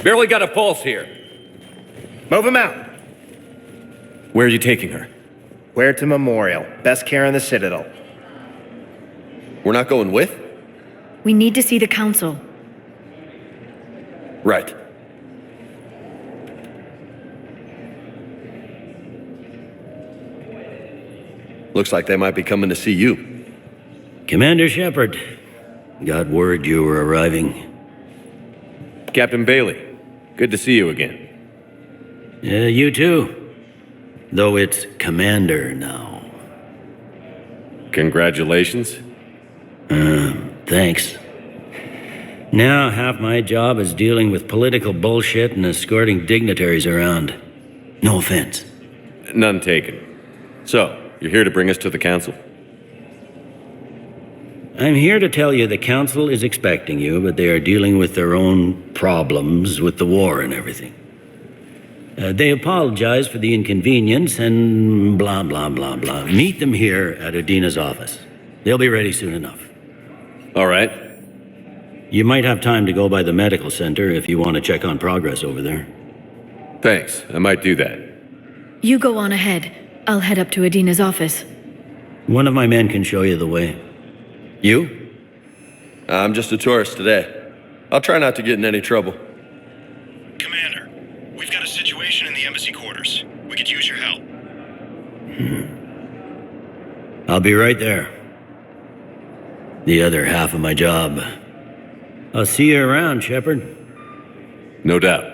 Barely got a pulse here. Move him out. Where are you taking her? Where to Memorial. Best care in the Citadel. We're not going with? We need to see the council. Right. Looks like they might be coming to see you. Commander Shepard, got word you were arriving. Captain Bailey, good to see you again. Yeah, you too. Though it's Commander now. Congratulations. Thanks. Now half my job is dealing with political bullshit and escorting dignitaries around. No offense. None taken. So, you're here to bring us to the council? I'm here to tell you the council is expecting you, but they are dealing with their own problems with the war and everything. They apologize for the inconvenience and blah, blah, blah, blah. Meet them here at Adina's office. They'll be ready soon enough. All right. You might have time to go by the medical center if you want to check on progress over there. Thanks, I might do that. You go on ahead. I'll head up to Adina's office. One of my men can show you the way. You? I'm just a tourist today. I'll try not to get in any trouble. Commander, we've got a situation in the embassy quarters. We could use your help. I'll be right there. The other half of my job. I'll see you around, Shepard. No doubt.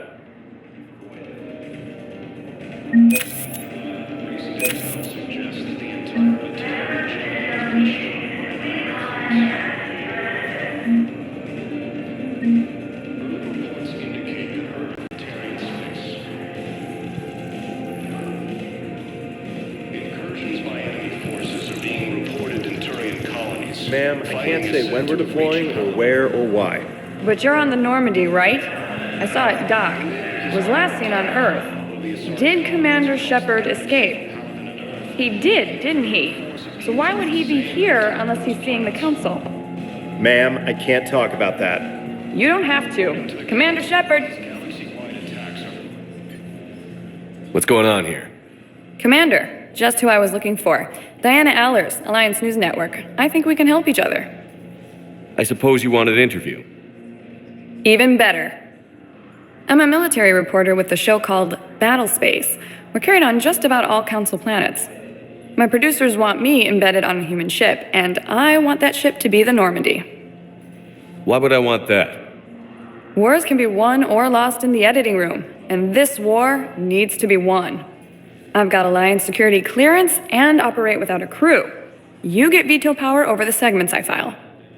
Ma'am, I can't say when we're deploying or where or why. But you're on the Normandy, right? I saw it dock. It was last seen on Earth. Did Commander Shepard escape? He did, didn't he? So why would he be here unless he's seeing the Council? Ma'am, I can't talk about that. You don't have to. Commander Shepard! What's going on here? Commander, just who I was looking for. Diana Allers, Alliance News Network. I think we can help each other. I suppose you want an interview? Even better. I'm a military reporter with the show called Battle Space. We're carried on just about all Council planets. My producers want me embedded on a human ship, and I want that ship to be the Normandy. Why would I want that? Wars can be won or lost in the editing room, and this war needs to be won. I've got Alliance security clearance and operate without a crew. You get veto power over the segments I file.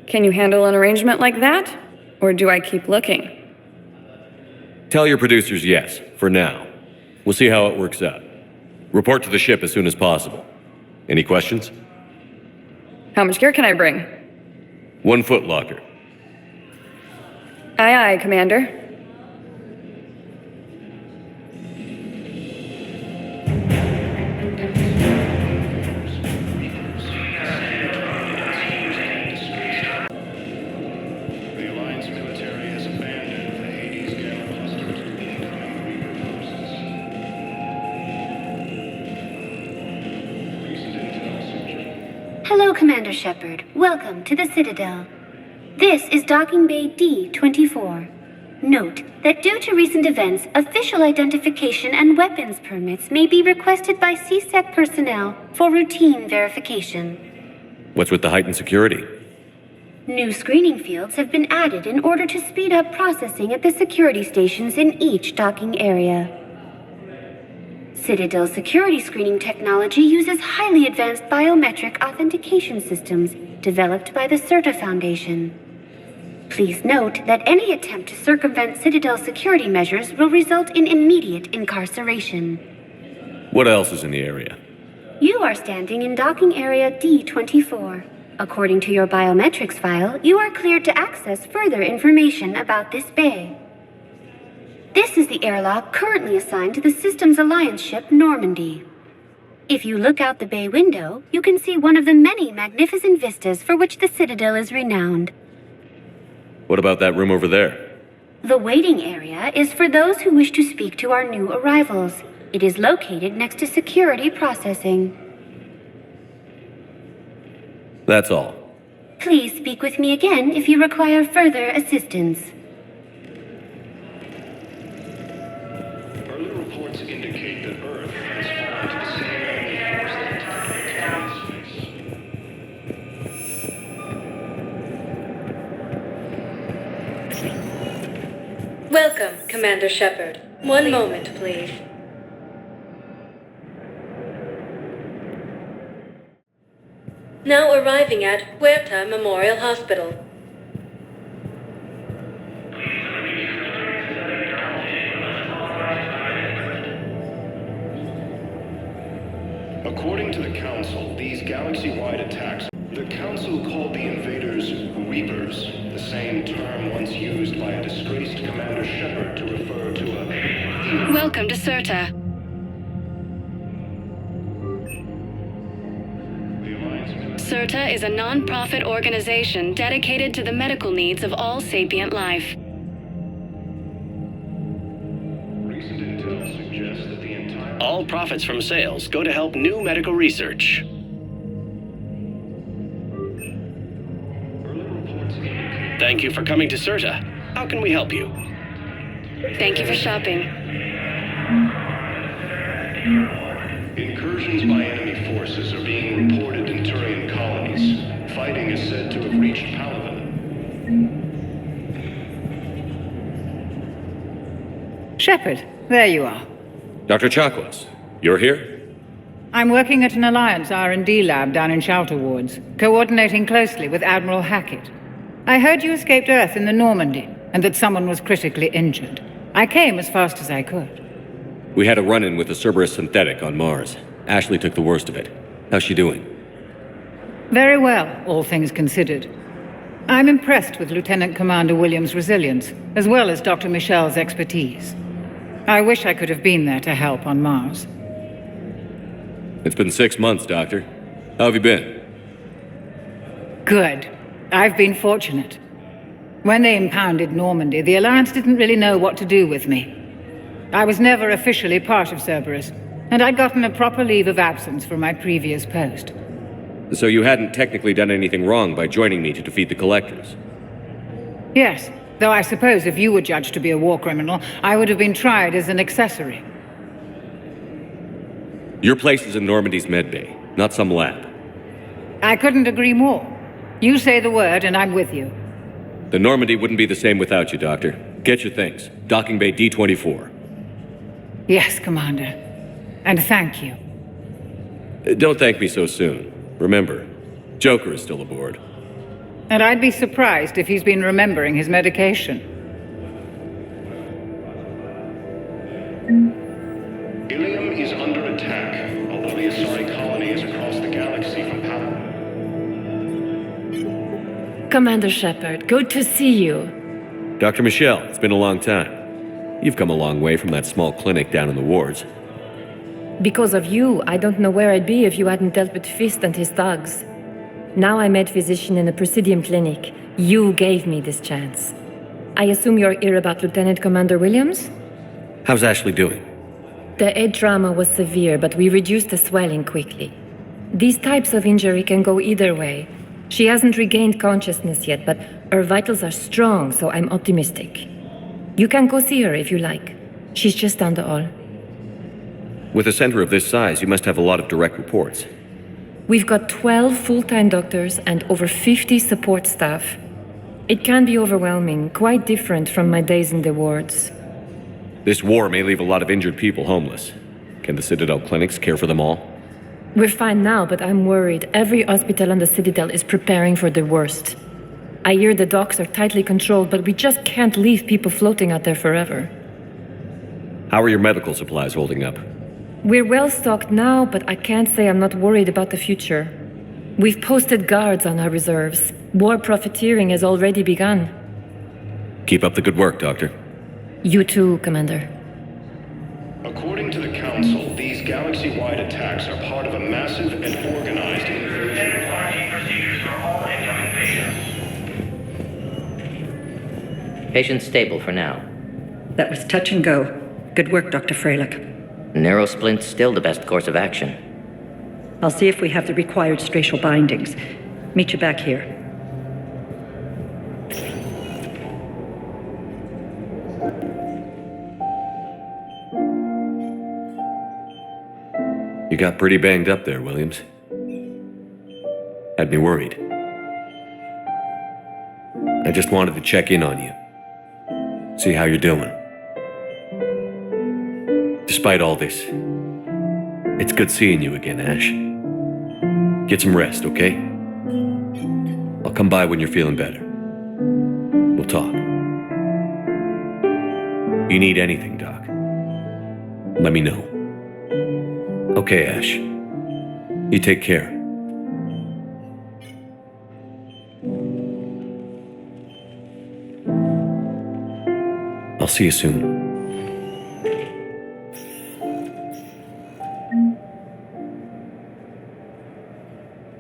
Can you handle an arrangement like that? Or do I keep looking? Tell your producers yes, for now. We'll see how it works out. Report to the ship as soon as possible. Any questions? How much gear can I bring? 1 foot locker. Aye, aye, Commander. Hello, Commander Shepard. Welcome to the Citadel. This is Docking Bay D-24. Note that due to recent events, official identification and weapons permits may be requested by CSEC personnel for routine verification. What's with the heightened security? New screening fields have been added in order to speed up processing at the security stations in each docking area. Citadel security screening technology uses highly advanced biometric authentication systems developed by the CERTA Foundation. Please note that any attempt to circumvent Citadel security measures will result in immediate incarceration. What else is in the area? You are standing in docking area D-24. According to your biometrics file, you are cleared to access further information about this bay. This is the airlock currently assigned to the Systems Alliance ship Normandy. If you look out the bay window, you can see one of the many magnificent vistas for which the Citadel is renowned. What about that room over there? The waiting area is for those who wish to speak to our new arrivals. It is located next to security processing. That's all. Please speak with me again if you require further assistance. Early reports indicate that Earth has fallen to the same enemy force that attacked space. Welcome, Commander Shepard. One moment, please. Now arriving at Huerta Memorial Hospital. According to the Council, these galaxy-wide attacks, the Council called the invaders Reapers, the same term once used by a disgraced Commander Shepard to refer to a... Welcome to Cirta. Cirta is a non-profit organization dedicated to the medical needs of all sapient life. Recent intel suggests that the entire... All profits from sales go to help new medical research. Early reports indicate... Thank you for coming to Cirta. How can we help you? Thank you for shopping. Incursions by enemy forces are being reported in Turian colonies. Fighting is said to have reached Palaven. Shepard, there you are. Dr. Chakwas, you're here? I'm working at an Alliance R&D lab down in Shelter Wards, coordinating closely with Admiral Hackett. I heard you escaped Earth in the Normandy, and that someone was critically injured. I came as fast as I could. We had a run-in with the Cerberus synthetic on Mars. Ashley took the worst of it. How's she doing? Very well, all things considered. I'm impressed with Lieutenant Commander Williams' resilience, as well as Dr. Michel's expertise. I wish I could have been there to help on Mars. It's been 6 months, Doctor. How have you been? Good. I've been fortunate. When they impounded Normandy, the Alliance didn't really know what to do with me. I was never officially part of Cerberus, and I'd gotten a proper leave of absence from my previous post. So you hadn't technically done anything wrong by joining me to defeat the Collectors? Yes, though I suppose if you were judged to be a war criminal, I would have been tried as an accessory. Your place is in Normandy's medbay, not some lab. I couldn't agree more. You say the word, and I'm with you. The Normandy wouldn't be the same without you, Doctor. Get your things. Docking Bay D-24. Yes, Commander. And thank you. Don't thank me so soon. Remember, Joker is still aboard. And I'd be surprised if he's been remembering his medication. Ilium is under attack, although the Asari colony is across the galaxy from Palaven. Commander Shepard, good to see you. Dr. Michelle, it's been a long time. You've come a long way from that small clinic down in the wards. Because of you, I don't know where I'd be if you hadn't dealt with Fist and his thugs. Now I'm head physician in a Presidium clinic. You gave me this chance. I assume you're here about Lieutenant Commander Williams? How's Ashley doing? The head trauma was severe, but we reduced the swelling quickly. These types of injury can go either way. She hasn't regained consciousness yet, but her vitals are strong, so I'm optimistic. You can go see her if you like. She's just down the hall. With a center of this size, you must have a lot of direct reports. We've got 12 full-time doctors and over 50 support staff. It can be overwhelming, quite different from my days in the wards. This war may leave a lot of injured people homeless. Can the Citadel clinics care for them all? We're fine now, but I'm worried. Every hospital on the Citadel is preparing for the worst. I hear the docks are tightly controlled, but we just can't leave people floating out there forever. How are your medical supplies holding up? We're well stocked now, but I can't say I'm not worried about the future. We've posted guards on our reserves. War profiteering has already begun. Keep up the good work, Doctor. You too, Commander. According to the Council, these galaxy-wide attacks are part of a massive and organized invasion. Patient's stable for now. That was touch and go. Good work, Dr. Freilich. Neurosplint's still the best course of action. I'll see if we have the required spatial bindings. Meet you back here. You got pretty banged up there, Williams. Had me worried. I just wanted to check in on you. See how you're doing. Despite all this, it's good seeing you again, Ash. Get some rest, okay? I'll come by when you're feeling better. We'll talk. You need anything, Doc, let me know. Okay, Ash. You take care. I'll see you soon.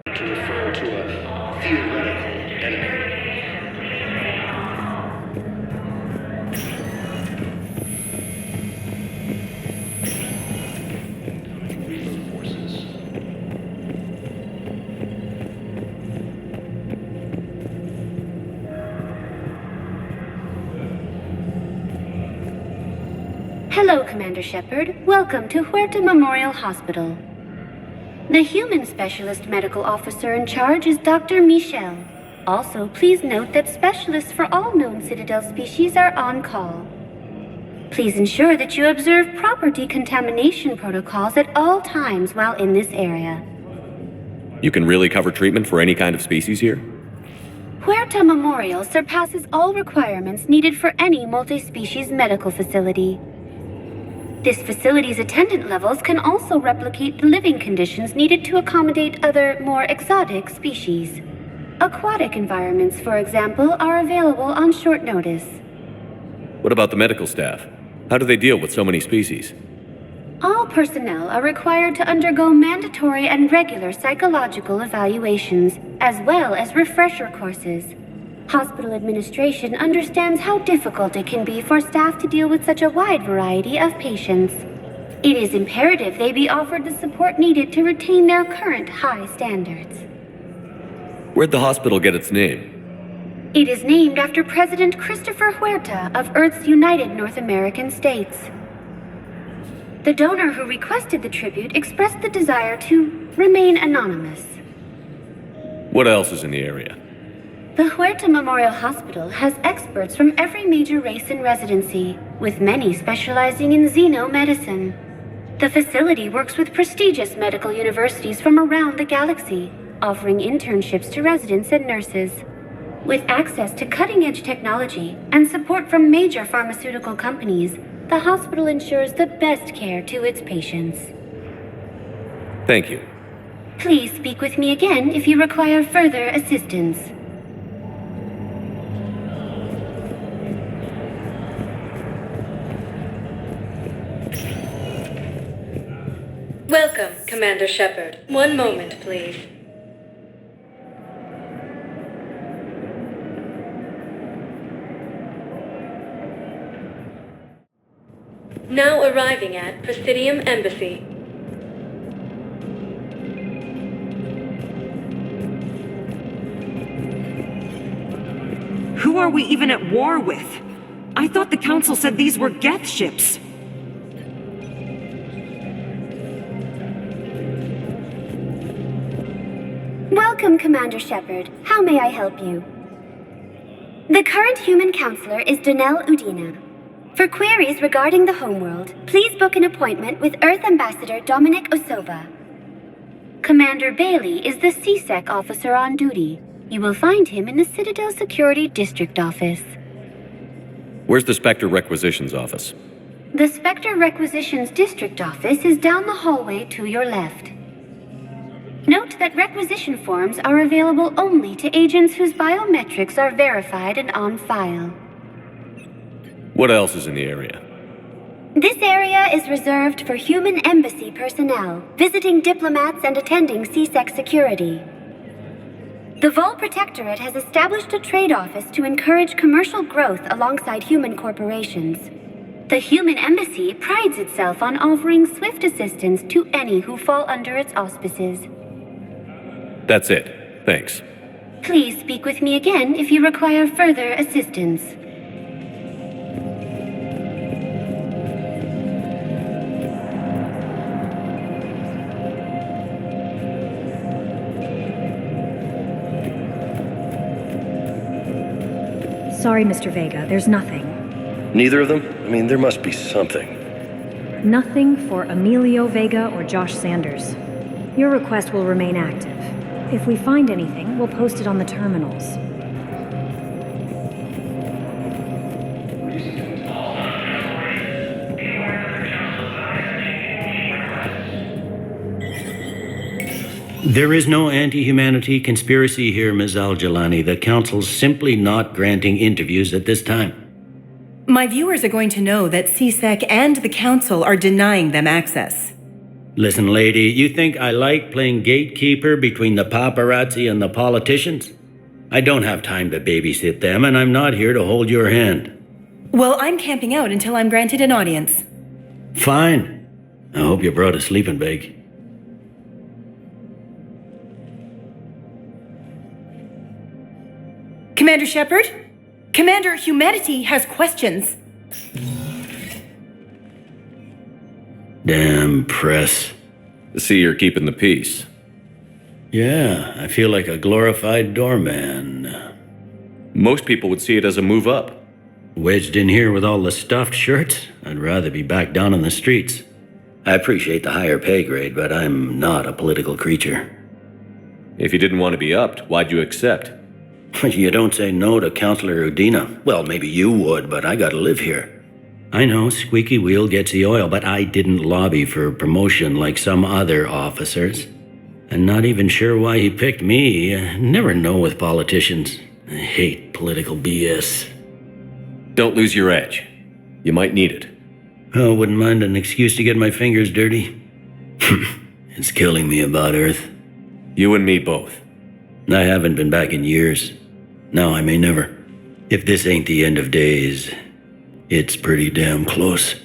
To refer to a theoretical enemy. Reaper forces. Hello, Commander Shepard. Welcome to Huerta Memorial Hospital. The human specialist medical officer in charge is Dr. Michel. Also, please note that specialists for all known Citadel species are on call. Please ensure that you observe proper decontamination protocols at all times while in this area. You can really cover treatment for any kind of species here? Huerta Memorial surpasses all requirements needed for any multi-species medical facility. This facility's attendant levels can also replicate the living conditions needed to accommodate other, more exotic species. Aquatic environments, for example, are available on short notice. What about the medical staff? How do they deal with so many species? All personnel are required to undergo mandatory and regular psychological evaluations, as well as refresher courses. Hospital administration understands how difficult it can be for staff to deal with such a wide variety of patients. It is imperative they be offered the support needed to retain their current high standards. Where'd the hospital get its name? It is named after President Christopher Huerta of Earth's United North American States. The donor who requested the tribute expressed the desire to remain anonymous. What else is in the area? The Huerta Memorial Hospital has experts from every major race in residency, with many specializing in xenomedicine. The facility works with prestigious medical universities from around the galaxy, offering internships to residents and nurses. With access to cutting-edge technology and support from major pharmaceutical companies, the hospital ensures the best care to its patients. Thank you. Please speak with me again if you require further assistance. Welcome, Commander Shepard. One moment, please. Now arriving at Presidium Embassy. Who are we even at war with? I thought the Council said these were Geth ships. Welcome, Commander Shepard. How may I help you? The current human counselor is Donnell Udina. For queries regarding the homeworld, please book an appointment with Earth Ambassador Dominic Osova. Commander Bailey is the CSEC officer on duty. You will find him in the Citadel Security District Office. Where's the Spectre Requisitions Office? The Spectre Requisitions District Office is down the hallway to your left. Note that requisition forms are available only to agents whose biometrics are verified and on file. What else is in the area? This area is reserved for human embassy personnel, visiting diplomats and attending CSEC security. The Vol Protectorate has established a trade office to encourage commercial growth alongside human corporations. The human embassy prides itself on offering swift assistance to any who fall under its auspices. That's it. Thanks. Please speak with me again if you require further assistance. Sorry, Mr. Vega, there's nothing. Neither of them? I mean, there must be something. Nothing for Emilio Vega or Josh Sanders. Your request will remain active. If we find anything, we'll post it on the terminals. There is no anti-humanity conspiracy here, Ms. Al-Jalani. The Council's simply not granting interviews at this time. My viewers are going to know that CSEC and the Council are denying them access. Listen, lady, you think I like playing gatekeeper between the paparazzi and the politicians? I don't have time to babysit them, and I'm not here to hold your hand. Well, I'm camping out until I'm granted an audience. Fine. I hope you brought a sleeping bag. Commander Shepard? Commander, humanity has questions. Damn press. See, you're keeping the peace. Yeah, I feel like a glorified doorman. Most people would see it as a move up. Wedged in here with all the stuffed shirts, I'd rather be back down in the streets. I appreciate the higher pay grade, but I'm not a political creature. If you didn't want to be upped, why'd you accept? You don't say no to Counselor Udina. Well, maybe you would, but I gotta live here. I know, squeaky wheel gets the oil, but I didn't lobby for promotion like some other officers. I'm not even sure why he picked me. I never know with politicians. I hate political BS. Don't lose your edge. You might need it. Oh, wouldn't mind an excuse to get my fingers dirty. It's killing me about Earth. You and me both. I haven't been back in years. Now I may never. If this ain't the end of days, it's pretty damn close.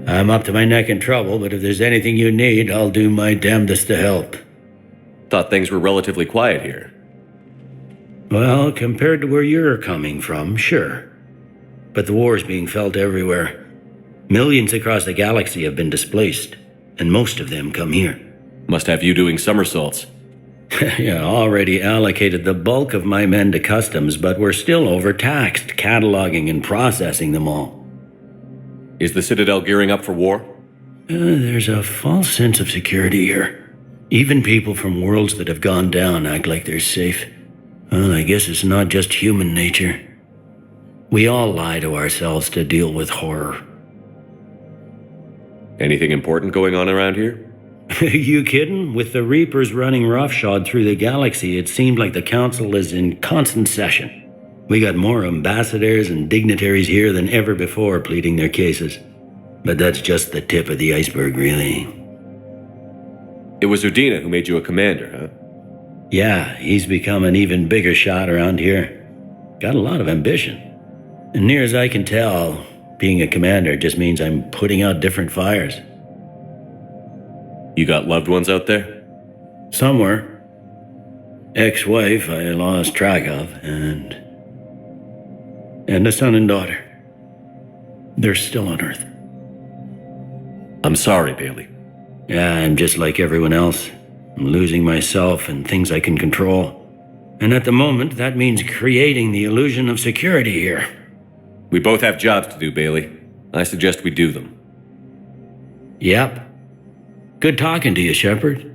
I'm up to my neck in trouble, but if there's anything you need, I'll do my damnedest to help. Thought things were relatively quiet here. Well, compared to where you're coming from, sure. But the war's being felt everywhere. Millions across the galaxy have been displaced, and most of them come here. Must have you doing somersaults. Yeah, already allocated the bulk of my men to customs, but we're still overtaxed, cataloging and processing them all. Is the Citadel gearing up for war? There's a false sense of security here. Even people from worlds that have gone down act like they're safe. Well, I guess it's not just human nature. We all lie to ourselves to deal with horror. Anything important going on around here? You kidding? With the Reapers running roughshod through the galaxy, it seemed like the Council is in constant session. We got more ambassadors and dignitaries here than ever before pleading their cases. But that's just the tip of the iceberg, really. It was Udina who made you a commander, huh? Yeah, he's become an even bigger shot around here. Got a lot of ambition. And near as I can tell, being a commander just means I'm putting out different fires. You got loved ones out there? Somewhere. Ex-wife I lost track of, and a son and daughter. They're still on Earth. I'm sorry, Bailey. Yeah, I'm just like everyone else. I'm losing myself and things I can control. And at the moment, that means creating the illusion of security here. We both have jobs to do, Bailey. I suggest we do them. Yep. Good talking to you, Shepard.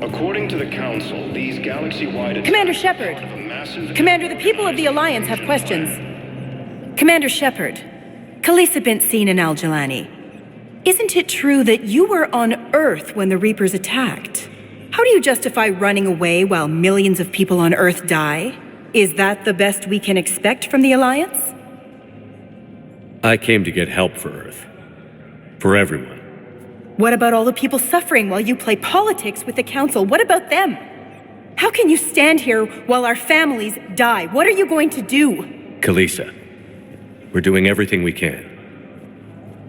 According to the Council, these galaxy-wide... Commander Shepard! Commander, the people of the Alliance have questions. Commander Shepard, Khaleesi bint seen in Al-Jalani. isn't it true that you were on Earth when the Reapers attacked? How do you justify running away while millions of people on Earth die? Is that the best we can expect from the Alliance? I came to get help for Earth. For everyone. What about all the people suffering while you play politics with the Council? What about them? How can you stand here while our families die? What are you going to do? Kalisa, we're doing everything we can.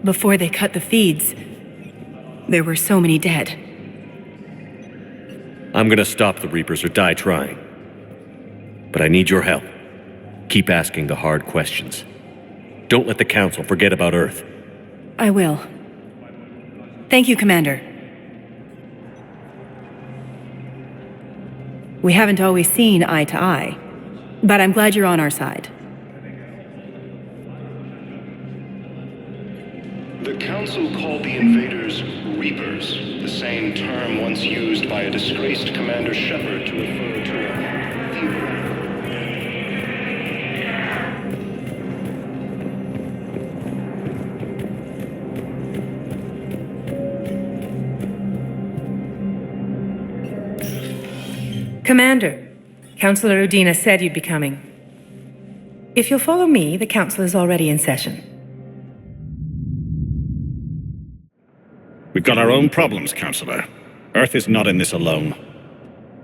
Before they cut the feeds, there were so many dead. I'm gonna stop the Reapers or die trying. But I need your help. Keep asking the hard questions. Don't let the Council forget about Earth. I will. Thank you, Commander. We haven't always seen eye to eye, but I'm glad you're on our side. The Council called the invaders Reapers, the same term once used by a disgraced Commander Shepard to refer to a... Commander, Councillor Udina said you'd be coming. If you'll follow me, the Council is already in session. We've got our own problems, Councillor. Earth is not in this alone.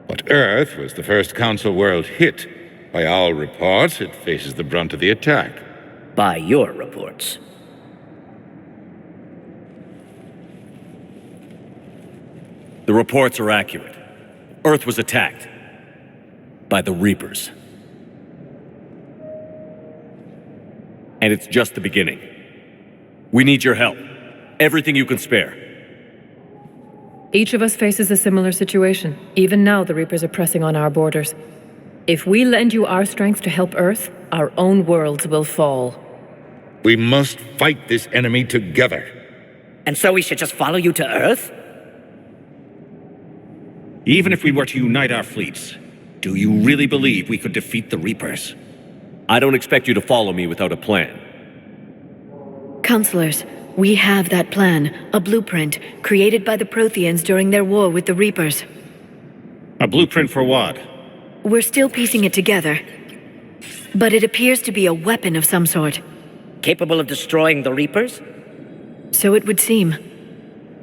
But Earth was the first Council world hit. By all reports, it faces the brunt of the attack. By your reports. The reports are accurate. Earth was attacked. By the Reapers. And it's just the beginning. We need your help. Everything you can spare. Each of us faces a similar situation. Even now, the Reapers are pressing on our borders. If we lend you our strength to help Earth, our own worlds will fall. We must fight this enemy together. And so we should just follow you to Earth? Even if we were to unite our fleets, do you really believe we could defeat the Reapers? I don't expect you to follow me without a plan. Counselors, we have that plan, a blueprint, created by the Protheans during their war with the Reapers. A blueprint for what? We're still piecing it together. But it appears to be a weapon of some sort. Capable of destroying the Reapers? So it would seem.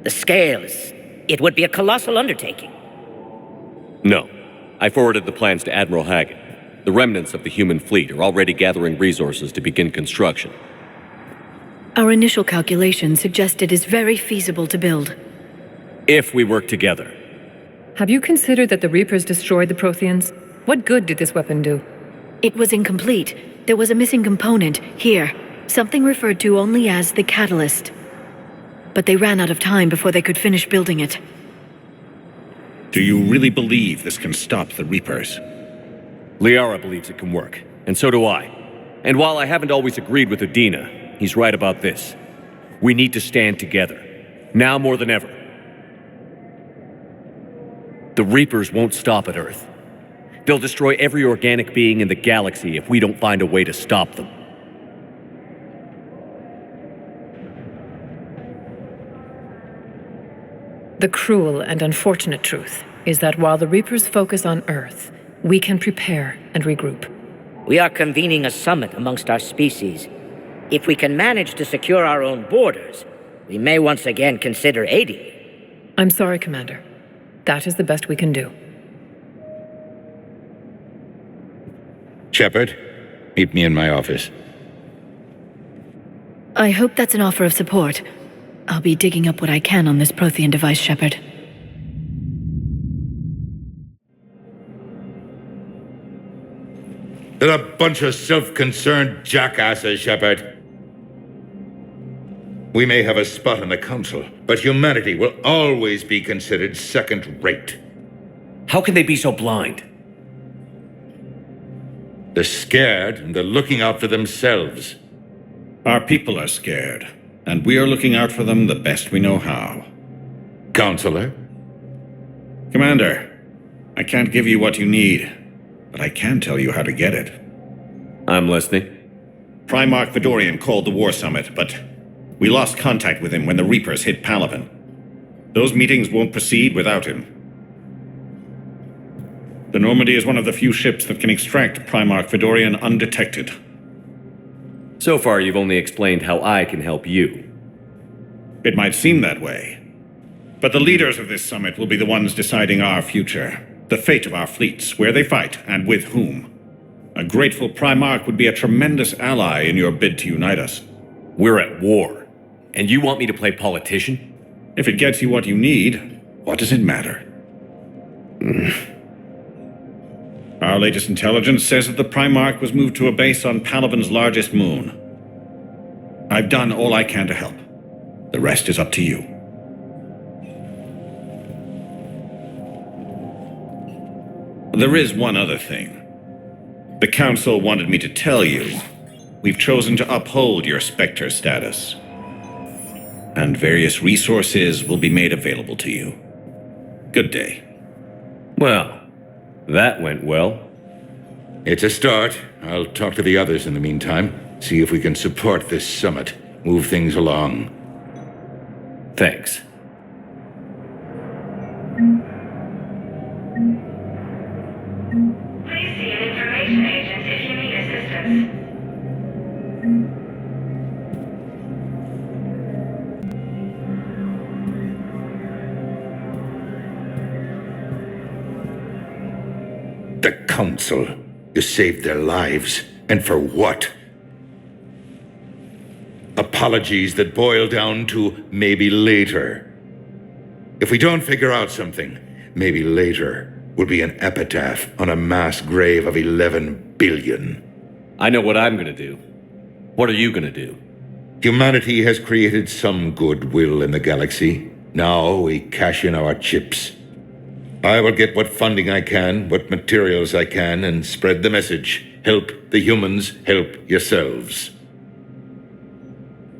The scale it would be a colossal undertaking. No. I forwarded the plans to Admiral Hagen. The remnants of the human fleet are already gathering resources to begin construction. Our initial calculations suggest it is very feasible to build. If we work together. Have you considered that the Reapers destroyed the Protheans? What good did this weapon do? It was incomplete. There was a missing component, here. Something referred to only as the catalyst. But they ran out of time before they could finish building it. Do you really believe this can stop the Reapers? Liara believes it can work, and so do I. And while I haven't always agreed with Udina, he's right about this. We need to stand together, now more than ever. The Reapers won't stop at Earth. They'll destroy every organic being in the galaxy if we don't find a way to stop them. The cruel and unfortunate truth is that while the Reapers focus on Earth, we can prepare and regroup. We are convening a summit amongst our species. If we can manage to secure our own borders, we may once again consider aiding you. I'm sorry, Commander. That is the best we can do. Shepard, meet me in my office. I hope that's an offer of support. I'll be digging up what I can on this Prothean device, Shepard. They're a bunch of self-concerned jackasses, Shepard. We may have a spot in the Council, but humanity will always be considered second-rate. How can they be so blind? They're scared, and they're looking out for themselves. Our people are scared, and we are looking out for them the best we know how. Counselor? Commander, I can't give you what you need, but I can tell you how to get it. I'm listening. Primarch Vidorian called the War Summit, but We lost contact with him when the Reapers hit Palaven. Those meetings won't proceed without him. The Normandy is one of the few ships that can extract Primarch Fedorian undetected. So far, you've only explained how I can help you. It might seem that way. But the leaders of this summit will be the ones deciding our future, the fate of our fleets, where they fight, and with whom. A grateful Primarch would be a tremendous ally in your bid to unite us. We're at war, and you want me to play politician? If it gets you what you need, what does it matter? Our latest intelligence says that the Primarch was moved to a base on Palaven's largest moon. I've done all I can to help. The rest is up to you. There is one other thing. The Council wanted me to tell you. We've chosen to uphold your Spectre status. And various resources will be made available to you. Good day. Well, that went well. It's a start. I'll talk to the others in the meantime. See if we can support this summit. Move things along. Thanks. Please see an information agent if you need assistance. The Council. You saved their lives. And for what? Apologies that boil down to maybe later. If we don't figure out something, maybe later will be an epitaph on a mass grave of 11 billion. I know what I'm gonna do. What are you gonna do? Humanity has created some goodwill in the galaxy. Now we cash in our chips. I will get what funding I can, what materials I can, and spread the message. Help the humans, help yourselves.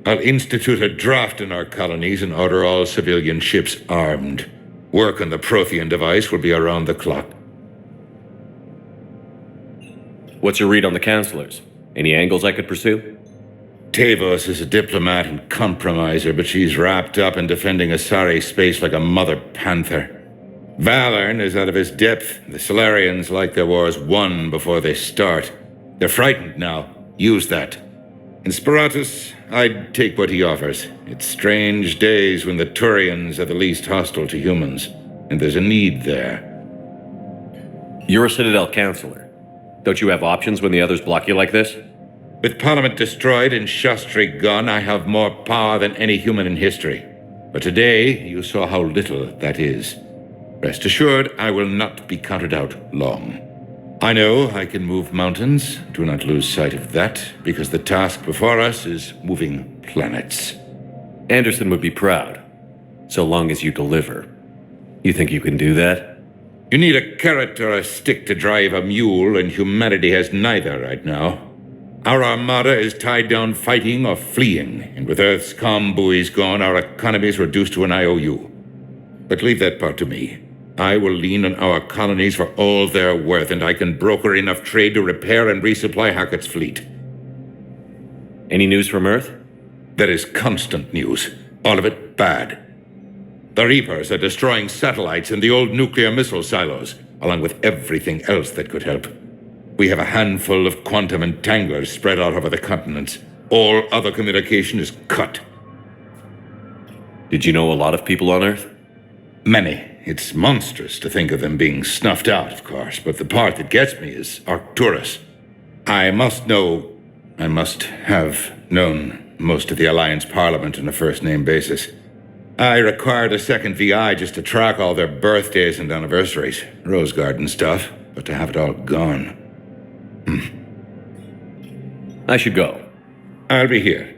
I'll institute a draft in our colonies and order all civilian ships armed. Work on the Prothean device will be around the clock. What's your read on the counselors? Any angles I could pursue? Tavos is a diplomat and compromiser, but she's wrapped up in defending Asari space like a mother panther. Valorn is out of his depth. The Solarians like their wars won before they start. They're frightened now. Use that. In Sparatus, I'd take what he offers. It's strange days when the Turians are the least hostile to humans, and there's a need there. You're a Citadel counselor. Don't you have options when the others block you like this? With Parliament destroyed and Shastri gone, I have more power than any human in history. But today, you saw how little that is. Rest assured, I will not be counted out long. I know I can move mountains. Do not lose sight of that, because the task before us is moving planets. Anderson would be proud, so long as you deliver. You think you can do that? You need a carrot or a stick to drive a mule, and humanity has neither right now. Our armada is tied down fighting or fleeing, and with Earth's comm buoys gone, our economy is reduced to an IOU. But leave that part to me. I will lean on our colonies for all they're worth, and I can broker enough trade to repair and resupply Hackett's fleet. Any news from Earth? There is constant news. All of it bad. The Reapers are destroying satellites and the old nuclear missile silos, along with everything else that could help. We have a handful of quantum entanglers spread out over the continents. All other communication is cut. Did you know a lot of people on Earth? Many. It's monstrous to think of them being snuffed out, of course, but the part that gets me is Arcturus. I must have known most of the Alliance Parliament on a first-name basis. I required a second VI just to track all their birthdays and anniversaries. Rose Garden stuff, but to have it all gone. I should go. I'll be here.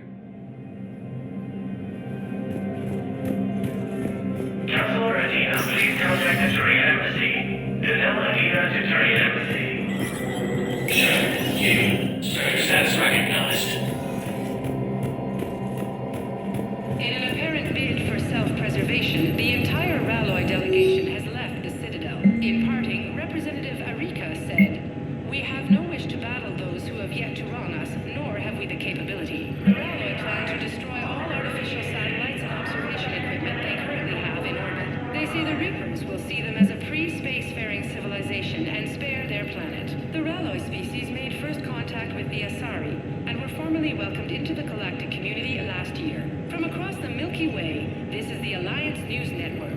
Councilor Adina, please contact the Turian Embassy. Denell Adina to Turian Embassy. Sir, status recognized. In an apparent bid for self-preservation, the entire Ralloy delegation has left the Citadel. In parting, Representative Arika said, "We have no wish to battle those who have yet to wrong us, nor have we the capability. The contact with the Asari and were formally welcomed into the galactic community last year. From across the Milky Way, this is the Alliance News Network.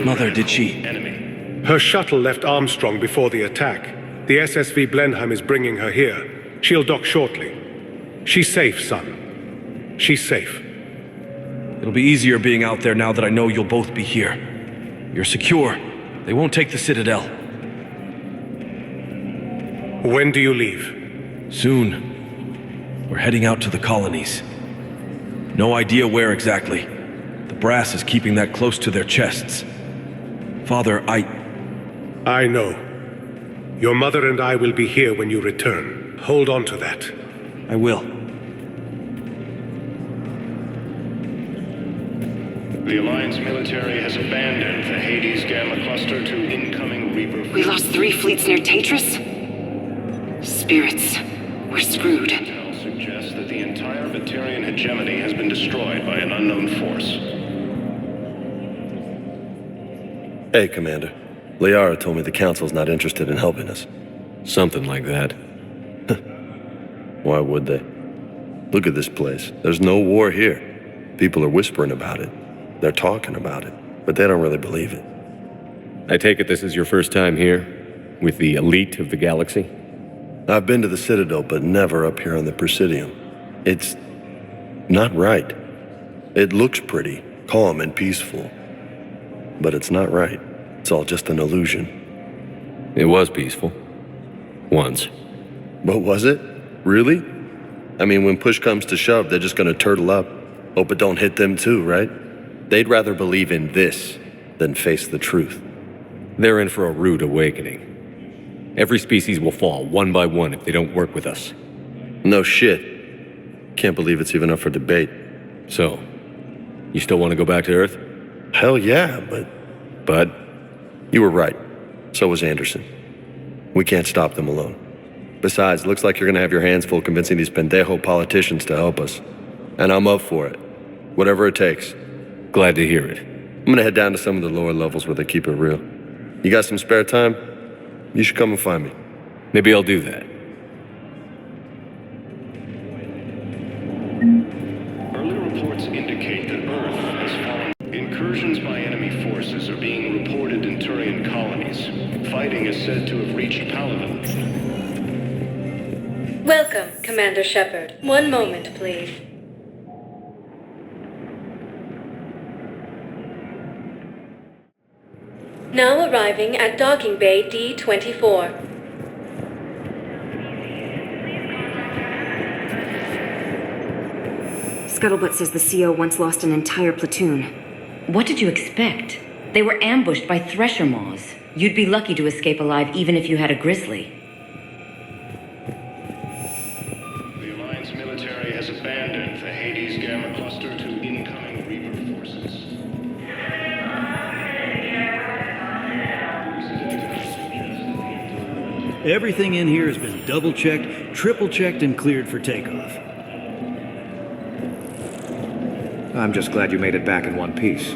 Mother, did she? Her shuttle left Armstrong before the attack. The SSV Blenheim is bringing her here. She'll dock shortly. She's safe, son. She's safe. It'll be easier being out there now that I know you'll both be here. You're secure. They won't take the Citadel. When do you leave? Soon. We're heading out to the colonies. No idea where exactly. The brass is keeping that close to their chests. Father, I know. Your mother and I will be here when you return. Hold on to that. I will. The Alliance military has abandoned the Hades Gamma cluster to incoming Reaper fleets. We lost 3 fleets near Tatris? Spirits. We're screwed. Citadel suggests that the entire Batarian hegemony has been destroyed by an unknown force. Hey, Commander. Liara told me the Council's not interested in helping us. Something like that. Why would they? Look at this place. There's no war here. People are whispering about it. They're talking about it, but they don't really believe it. I take it this is your first time here, with the elite of the galaxy? I've been to the Citadel, but never up here on the Presidium. It's not right. It looks pretty, calm and peaceful, but it's not right. It's all just an illusion. It was peaceful. Once. But was it? Really? I mean, when push comes to shove, they're just gonna turtle up. Hope it don't hit them too, right? They'd rather believe in this than face the truth. They're in for a rude awakening. Every species will fall, one by one, if they don't work with us. No shit. Can't believe it's even up for debate. So, you still want to go back to Earth? Hell yeah, but... But? You were right. So was Anderson. We can't stop them alone. Besides, looks like you're gonna have your hands full convincing these pendejo politicians to help us. And I'm up for it. Whatever it takes. Glad to hear it. I'm gonna head down to some of the lower levels where they keep it real. You got some spare time? You should come and find me. Maybe I'll do that. Early reports indicate that Earth has fallen. Incursions by enemy forces are being reported in Turian colonies. Fighting is said to have reached Paladin. Welcome, Commander Shepard. One moment, please. Now arriving at Docking Bay D-24. Scuttlebutt says the CO once lost an entire platoon. What did you expect? They were ambushed by thresher maws. You'd be lucky to escape alive even if you had a grizzly. The Alliance military has abandoned the Hades Gamma cluster to incoming Reaper forces. Everything in here has been double-checked, triple-checked, and cleared for takeoff. I'm just glad you made it back in one piece.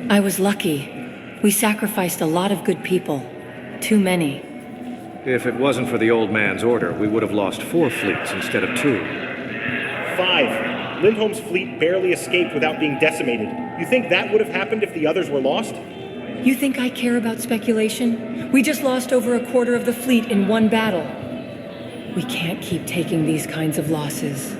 I was lucky. We sacrificed a lot of good people. Too many. If it wasn't for the old man's order, we would have lost 4 fleets instead of 2. 5. Lindholm's fleet barely escaped without being decimated. You think that would have happened if the others were lost? You think I care about speculation? We just lost over a quarter of the fleet in one battle. We can't keep taking these kinds of losses.